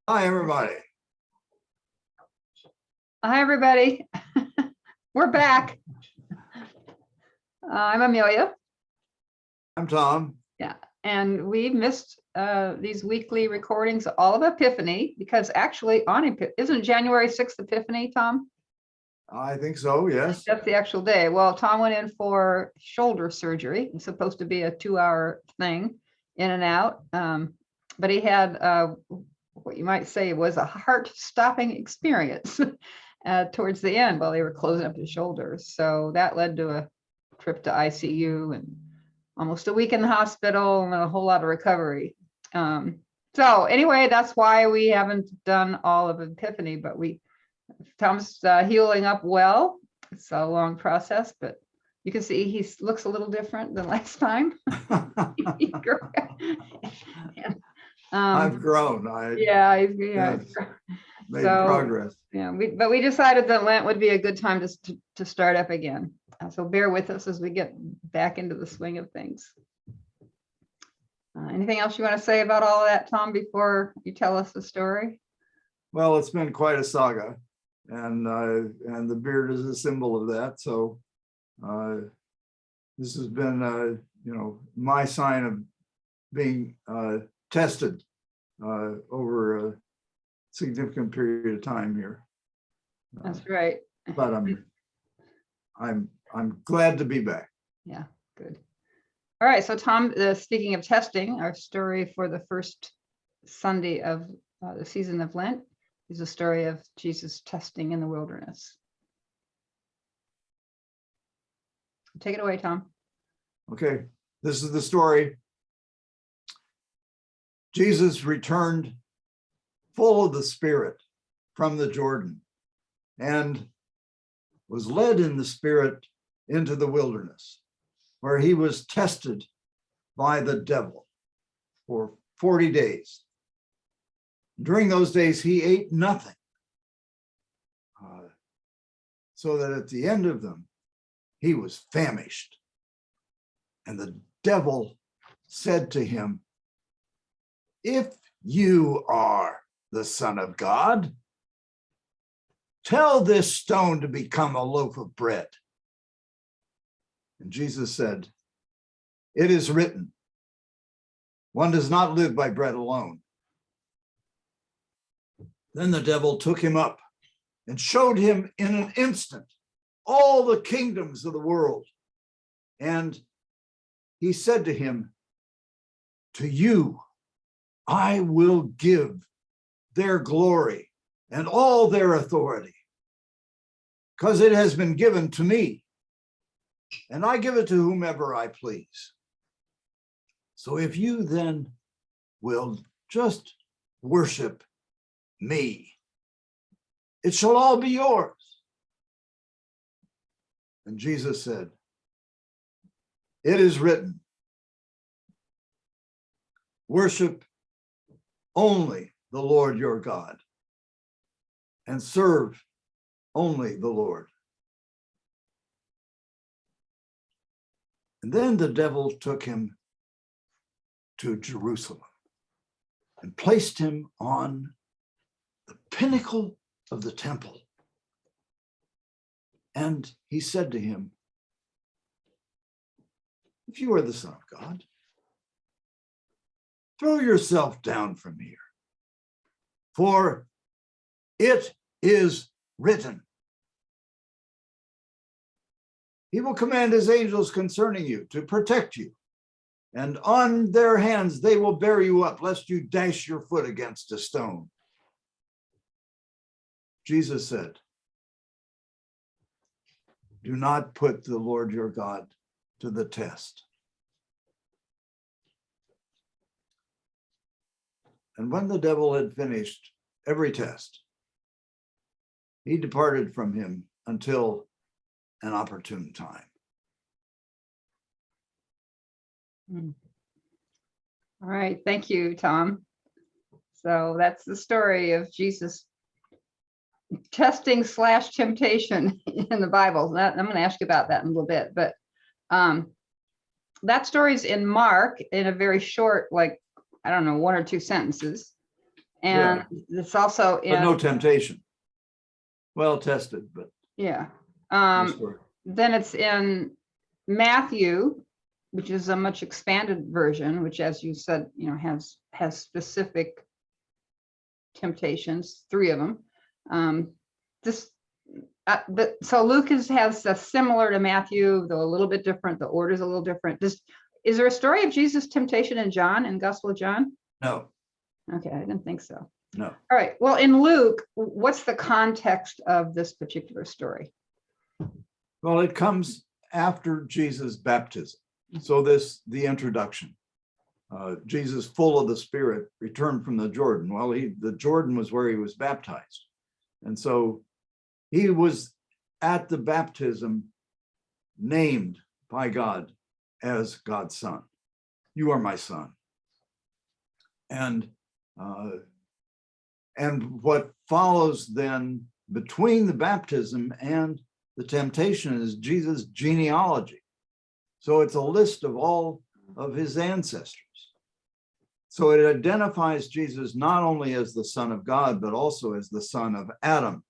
Hi, everybody. Hi, everybody. We're back. I'm Amelia. I'm Tom. Yeah, and we missed these weekly recordings, all of Epiphany, because actually on isn't January 6th Epiphany, Tom? I think so, yes. That's the actual day. Well, Tom went in for shoulder surgery. It's supposed to be a 2-hour thing, in and out. But he had what you might say was a heart-stopping experience towards the end while they were closing up his shoulders. So that led to a trip to ICU and almost a week in the hospital and a whole lot of recovery. So anyway, that's why we haven't done all of Epiphany, but Tom's healing up well. It's a long process, but you can see he looks a little different than last time. I've grown. Made progress. Yeah, but we decided that Lent would be a good time to start up again. So bear with us as we get back into the swing of things. Anything else you want to say about all of that, Tom, before you tell us the story? Well, it's been quite a saga, and the beard is a symbol of that. So this has been, my sign of being tested over a significant period of time here. That's right. But I'm glad to be back. Yeah, good. All right, so Tom, speaking of testing, our story for the first Sunday of the season of Lent is a story of Jesus testing in the wilderness. Take it away, Tom. Okay, this is the story. Jesus returned full of the Spirit from the Jordan and was led in the Spirit into the wilderness, where he was tested by the devil for 40 days. During those days, he ate nothing, so that at the end of them, he was famished. And the devil said to him, "If you are the Son of God, tell this stone to become a loaf of bread." And Jesus said, "It is written, one does not live by bread alone." Then the devil took him up and showed him in an instant all the kingdoms of the world. And he said to him, "To you I will give their glory and all their authority, because it has been given to me, and I give it to whomever I please. So if you then will just worship me, it shall all be yours." And Jesus said, "It is written, worship only the Lord your God, and serve only the Lord." And then the devil took him to Jerusalem and placed him on the pinnacle of the temple. And he said to him, "If you are the Son of God, throw yourself down from here, for it is written, he will command his angels concerning you to protect you, and on their hands they will bear you up, lest you dash your foot against a stone." Jesus said, "Do not put the Lord your God to the test." And when the devil had finished every test, he departed from him until an opportune time. All right, thank you, Tom. So that's the story of Jesus testing / temptation in the Bible. I'm going to ask you about that in a little bit, but that story's in Mark in a very short, 1 or 2 sentences. And it's also but no in, temptation. Well, tested, but yeah. no story. Then it's in Matthew, which is a much expanded version, which, as you said, has specific temptations, 3 of them. So Luke has a similar to Matthew, though a little bit different. The order is a little different. Is there a story of Jesus' temptation in John, in Gospel of John? No, Okay, I didn't think so. no. All right. Well, in Luke, what's the context of this particular story? Well, it comes after Jesus' baptism. So the introduction. Jesus, full of the Spirit, returned from the Jordan. Well, the Jordan was where he was baptized. And so he was at the baptism named by God as God's son. You are my son. And what follows then between the baptism and the temptation is Jesus' genealogy. So it's a list of all of his ancestors. So it identifies Jesus not only as the Son of God, but also as the son of Adam,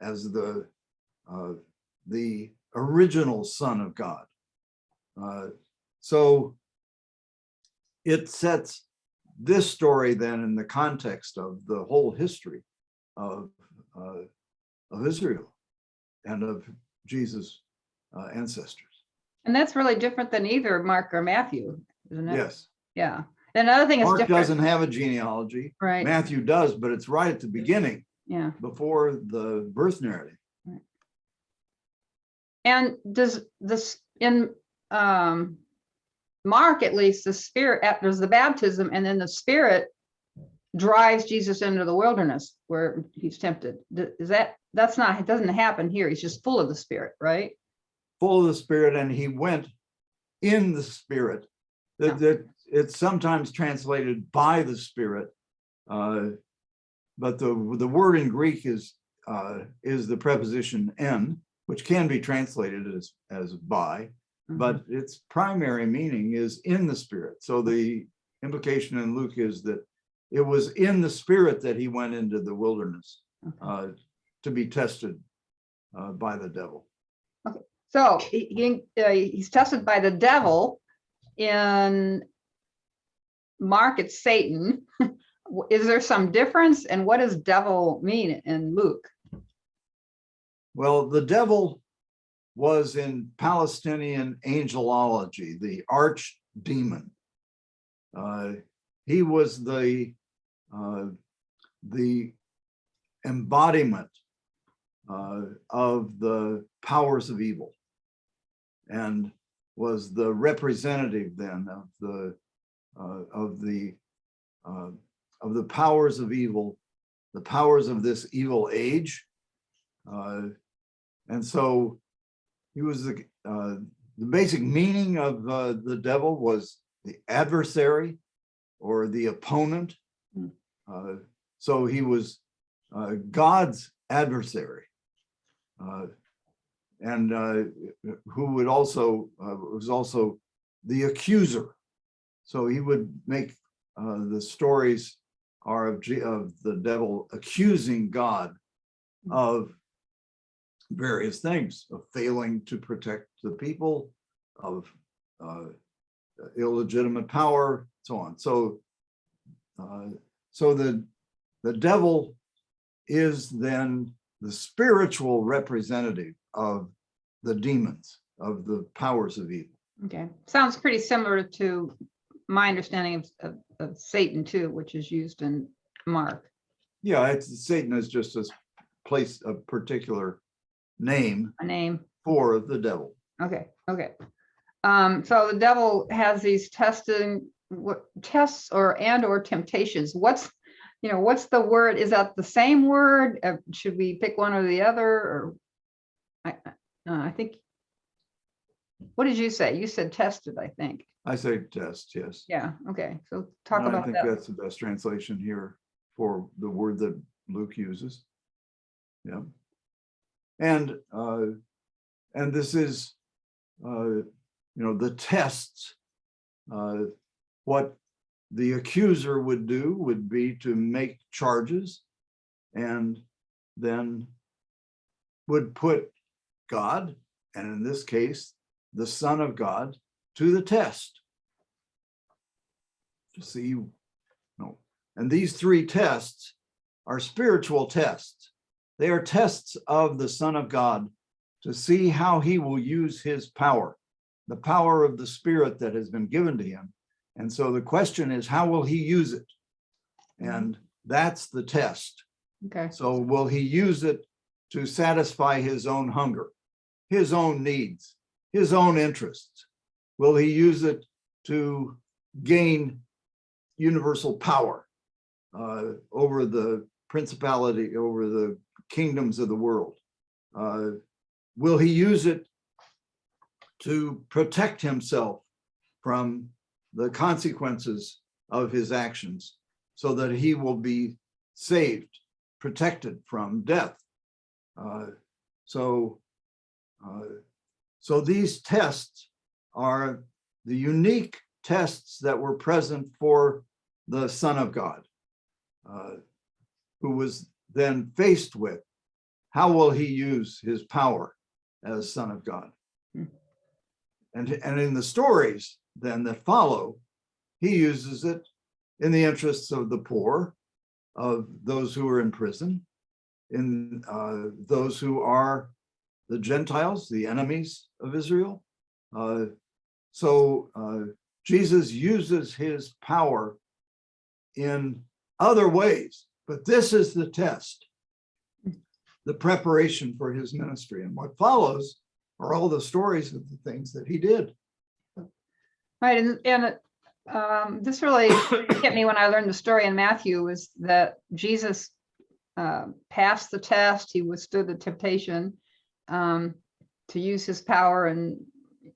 as the original Son of God. So it sets this story then in the context of the whole history of Israel and of Jesus' ancestors. And that's really different than either Mark or Matthew, isn't it? Yes. Yeah. Another thing is Mark different. doesn't have a genealogy. Right. Matthew does, but it's right at the beginning. Yeah. Before the birth narrative. Right. And does this in Mark, at least, the Spirit, there's the baptism, and then the Spirit drives Jesus into the wilderness where he's tempted. It doesn't happen here. He's just full of the Spirit, right? Full of the Spirit, and he went in the Spirit. That it's sometimes translated by the Spirit, but the word in Greek is the preposition en, which can be translated as by, but its primary meaning is in the Spirit. So the implication in Luke is that it was in the Spirit that he went into the wilderness to be tested by the devil. Okay, so he's tested by the devil. In Mark, it's Satan. Is there some difference? And what does devil mean in Luke? Well, the devil was in Palestinian angelology, the archdemon. He was the embodiment of the powers of evil, and was the representative then of the powers of evil, the powers of this evil age. And so he was the basic meaning of the devil was the adversary or the opponent. So he was God's adversary, and who would also was also the accuser. So he would make the stories are of the devil accusing God of various things, of failing to protect the people, of illegitimate power, so on. So the devil is then the spiritual representative of the demons, of the powers of evil. Okay, sounds pretty similar to my understanding of Satan too, which is used in Mark. Yeah, Satan is just a particular name. A name for the devil. Okay. So the devil has these tests or temptations. What's the word? Is that the same word? Should we pick one or the other? Or I think. What did you say? You said tested, I think. I say test, yes. Yeah. Okay. So talk about that. I think that's the best translation here for the word that Luke uses. Yeah. And this is, the tests, what the accuser would do would be to make charges and then would put God, and in this case, the Son of God, to the test. To see, no. And these three tests are spiritual tests. They are tests of the Son of God to see how he will use his power, the power of the Spirit that has been given to him. And so the question is, how will he use it? And that's the test. Okay. So will he use it to satisfy his own hunger, his own needs, his own interests? Will he use it to gain universal power over the principality, over the kingdoms of the world? Will he use it to protect himself from the consequences of his actions so that he will be saved, protected from death? So these tests are the unique tests that were present for the Son of God, who was then faced with, how will he use his power as Son of God? And in the stories then that follow, he uses it in the interests of the poor, of those who are in prison, in those who are the Gentiles, the enemies of Israel. So Jesus uses his power in other ways, but this is the test, the preparation for his ministry. And what follows are all the stories of the things that he did. Right, and this really hit me when I learned the story in Matthew, was that Jesus passed the test. He withstood the temptation to use his power in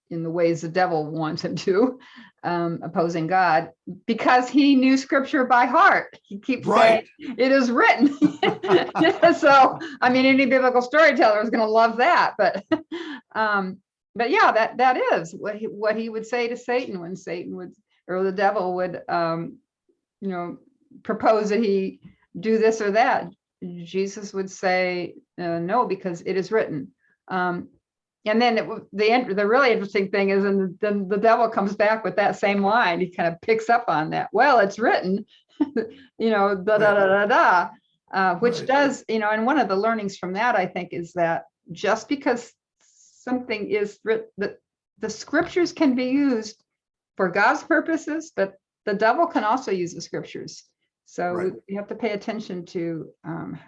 the ways the devil wants him to, opposing God, because he knew scripture by heart. He keeps saying, it is written. So, I mean, any biblical storyteller is going to love that. But yeah, that is what he would say to Satan when Satan would, or the devil would, propose that he do this or that. Jesus would say, no, because it is written. And then the really interesting thing is, and then the devil comes back with that same line. He kind of picks up on that. Well, it's written, which does, and one of the learnings from that, I think, is that just because something is written, the scriptures can be used for God's purposes, but the devil can also use the scriptures. So we have to pay attention to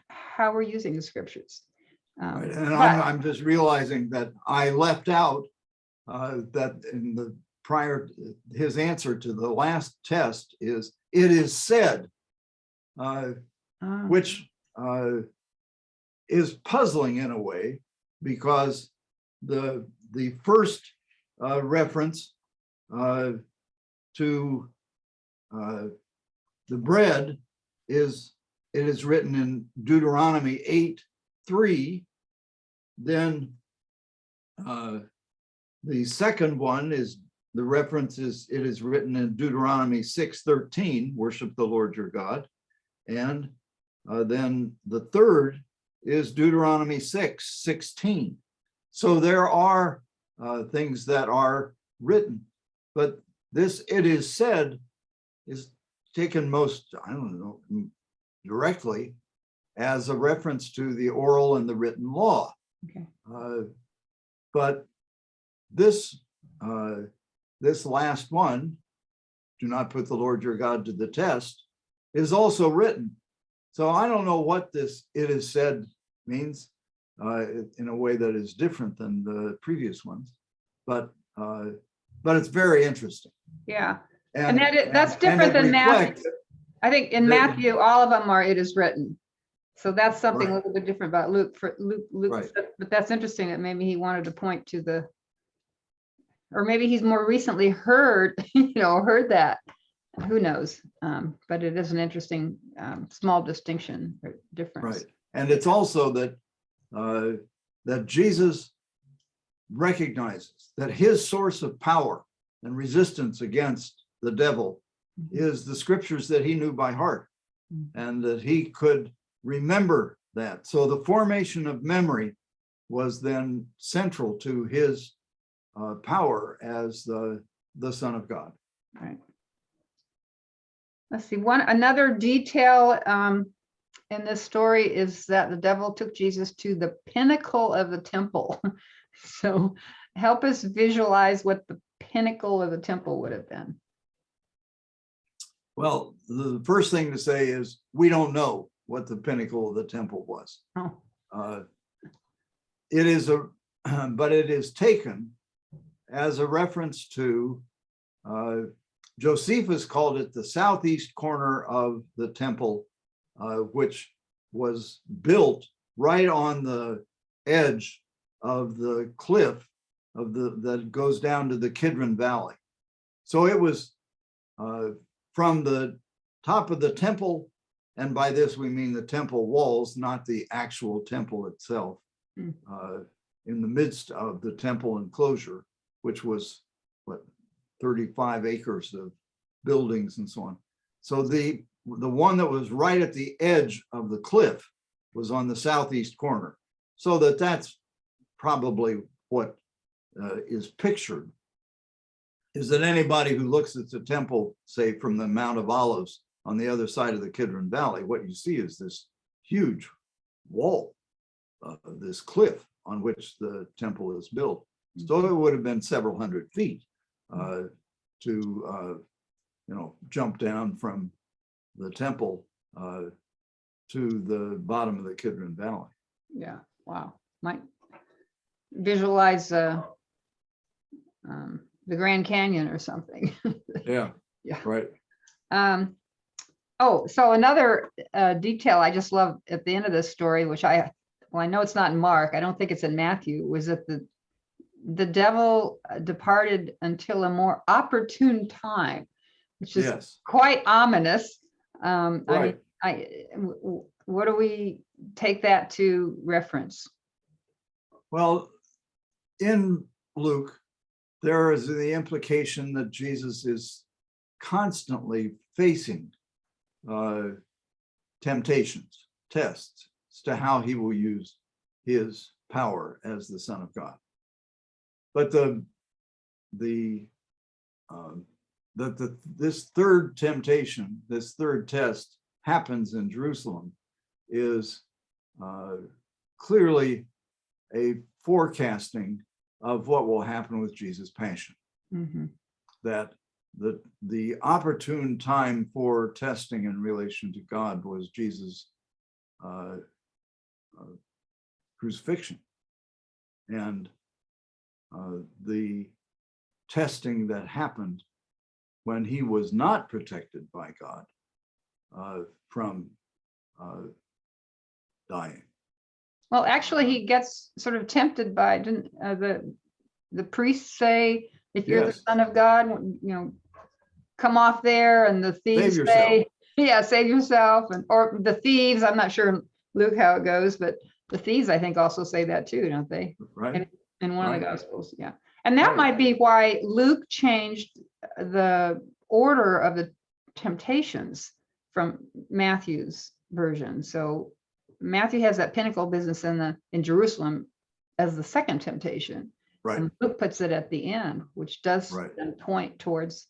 how we're using the scriptures. And I'm just realizing that I left out that in the his answer to the last test is, it is said, which is puzzling in a way, because the first reference to the bread is written in Deuteronomy 8:3. Then the second one is, the reference is, it is written in Deuteronomy 6:13, worship the Lord your God. And then the third is Deuteronomy 6:16. So there are things that are written, but this "it is said" is taken most, directly as a reference to the oral and the written law. Okay. But this last one, do not put the Lord your God to the test, is also written. So I don't know what this "it is said" means in a way that is different than the previous ones, but it's very interesting. Yeah, and that's different than Matthew. I think in Matthew, all of them are "it is written." So that's something a little bit different about Luke. For Luke, but that's interesting that maybe he wanted to point to or maybe he's more recently heard that. Who knows? But it is an interesting small distinction or difference. Right, and it's also that that Jesus recognizes that his source of power and resistance against the devil is the scriptures that he knew by heart, and that he could remember that. So the formation of memory was then central to his power as the Son of God. Right. Let's see, another detail in this story is that the devil took Jesus to the pinnacle of the temple. So help us visualize what the pinnacle of the temple would have been. Well, the first thing to say is we don't know what the pinnacle of the temple was. Oh. It is but it is taken as a reference to, Josephus called it the southeast corner of the temple, which was built right on the edge of the cliff that goes down to the Kidron Valley. So it was from the top of the temple, and by this we mean the temple walls, not the actual temple itself, in the midst of the temple enclosure, which was 35 acres of buildings and so on. So the one that was right at the edge of the cliff was on the southeast corner. So that's probably what is pictured, is that anybody who looks at the temple, say from the Mount of Olives on the other side of the Kidron Valley, what you see is this huge wall, this cliff on which the temple is built. So it would have been several hundred feet to jump down from the temple to the bottom of the Kidron Valley. Yeah, wow. Might visualize the Grand Canyon or something. Yeah, Yeah. right. Oh, so another detail I just love at the end of this story, which I know it's not in Mark, I don't think it's in Matthew, was that the devil departed until a more opportune time, which is quite ominous. Right. What do we take that to reference? Well, in Luke, there is the implication that Jesus is constantly facing temptations, tests as to how he will use his power as the Son of God. But this third temptation, this third test happens in Jerusalem, is clearly a forecasting of what will happen with Jesus' passion. Mm-hmm. That the opportune time for testing in relation to God was Jesus' crucifixion, and the testing that happened when he was not protected by God from dying. Well, actually, he gets sort of tempted by, didn't the priests say, if you're the Son of God, come off there, and the thieves say, yeah, save yourself, or the thieves, I'm not sure, Luke, how it goes, but the thieves, I think, also say that too, don't they? Right. In one of the Gospels, yeah. And that might be why Luke changed the order of the temptations from Matthew's version. So Matthew has that pinnacle business in Jerusalem as the second temptation. Right. And Luke puts it at the end, which does then point towards,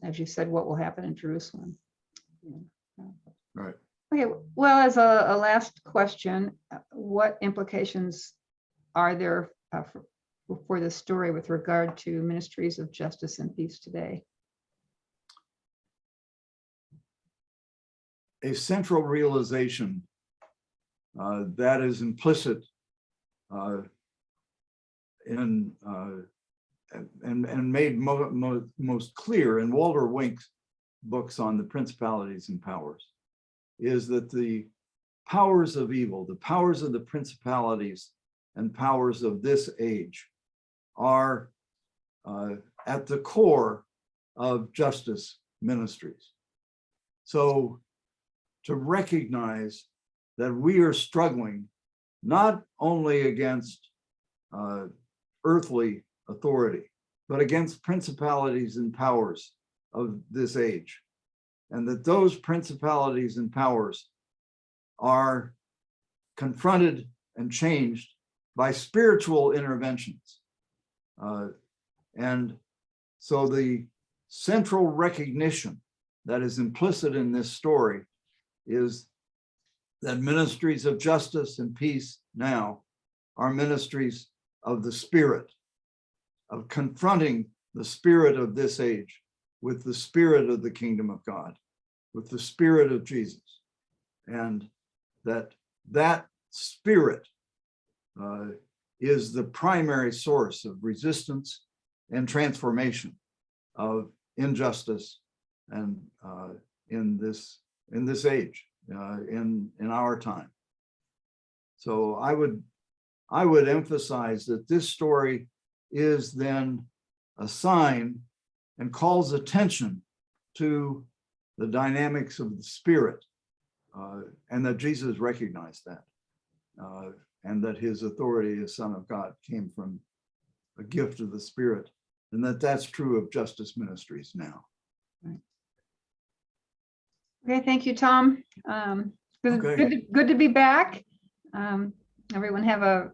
as you said, what will happen in Jerusalem. Right. Okay, well, as a last question, what implications are there for this story with regard to ministries of justice and peace today? A central realization that is implicit in and made most clear in Walter Wink's books on the principalities and powers is that the powers of evil, the powers of the principalities and powers of this age are at the core of justice ministries. So to recognize that we are struggling not only against earthly authority, but against principalities and powers of this age, and that those principalities and powers are confronted and changed by spiritual interventions. And so the central recognition that is implicit in this story is that ministries of justice and peace now are ministries of the Spirit, of confronting the spirit of this age with the spirit of the kingdom of God, with the spirit of Jesus, and that spirit is the primary source of resistance and transformation of injustice and in this age, in our time. So I would emphasize that this story is then a sign and calls attention to the dynamics of the Spirit, and that Jesus recognized that, and that his authority as Son of God came from a gift of the Spirit, and that's true of justice ministries now. Okay, thank you, Tom. Good to be back. Everyone have a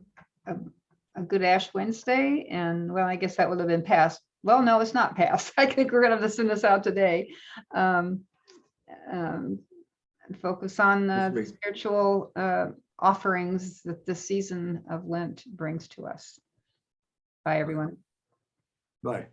good Ash Wednesday, and well, I guess that would have been past. Well, no, it's not past. I think we're going to send this out today. Focus on the spiritual offerings that this season of Lent brings to us. Bye, everyone. Bye.